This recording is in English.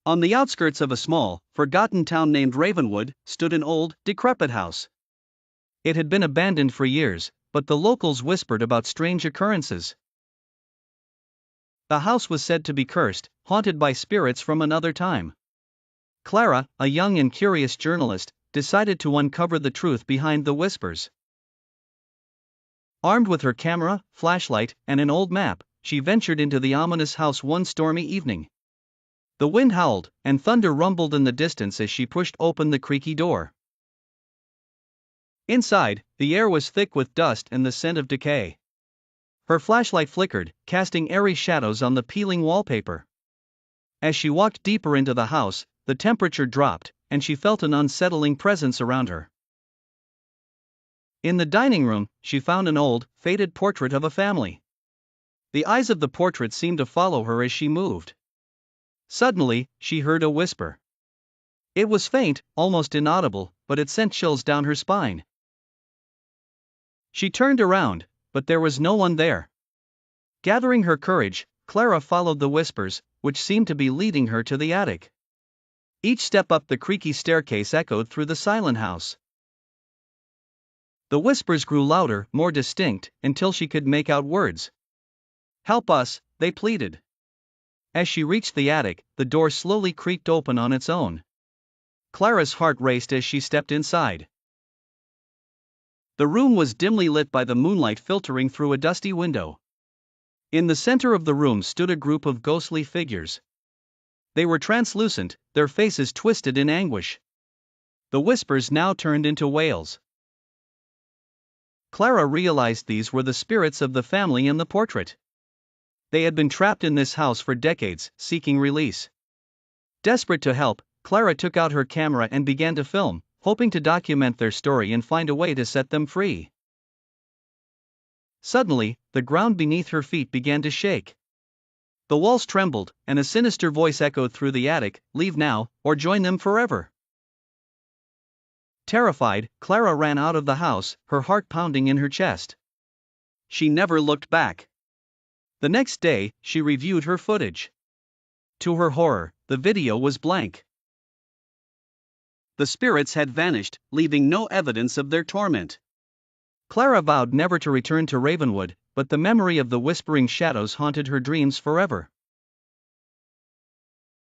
On the outskirts of a small, forgotten town named Ravenwood, stood an old, decrepit house. It had been abandoned for years, but the locals whispered about strange occurrences. The house was said to be cursed, haunted by spirits from another time. Clara, a young and curious journalist, decided to uncover the truth behind the whispers. Armed with her camera, flashlight, and an old map, she ventured into the ominous house one stormy evening. The wind howled, and thunder rumbled in the distance as she pushed open the creaky door. Inside, the air was thick with dust and the scent of decay. Her flashlight flickered, casting eerie shadows on the peeling wallpaper. As she walked deeper into the house, the temperature dropped, and she felt an unsettling presence around her. In the dining room, she found an old, faded portrait of a family. The eyes of the portrait seemed to follow her as she moved. Suddenly, she heard a whisper. It was faint, almost inaudible, but it sent chills down her spine. She turned around, but there was no one there. Gathering her courage, Clara followed the whispers, which seemed to be leading her to the attic. Each step up the creaky staircase echoed through the silent house. The whispers grew louder, more distinct, until she could make out words. "Help us," they pleaded. As she reached the attic, the door slowly creaked open on its own. Clara's heart raced as she stepped inside. The room was dimly lit by the moonlight filtering through a dusty window. In the center of the room stood a group of ghostly figures. They were translucent, their faces twisted in anguish. The whispers now turned into wails. Clara realized these were the spirits of the family in the portrait. They had been trapped in this house for decades, seeking release. Desperate to help, Clara took out her camera and began to film, hoping to document their story and find a way to set them free. Suddenly, the ground beneath her feet began to shake. The walls trembled, and a sinister voice echoed through the attic, "Leave now, or join them forever." Terrified, Clara ran out of the house, her heart pounding in her chest. She never looked back. The next day, she reviewed her footage. To her horror, the video was blank. The spirits had vanished, leaving no evidence of their torment. Clara vowed never to return to Ravenwood, but the memory of the whispering shadows haunted her dreams forever.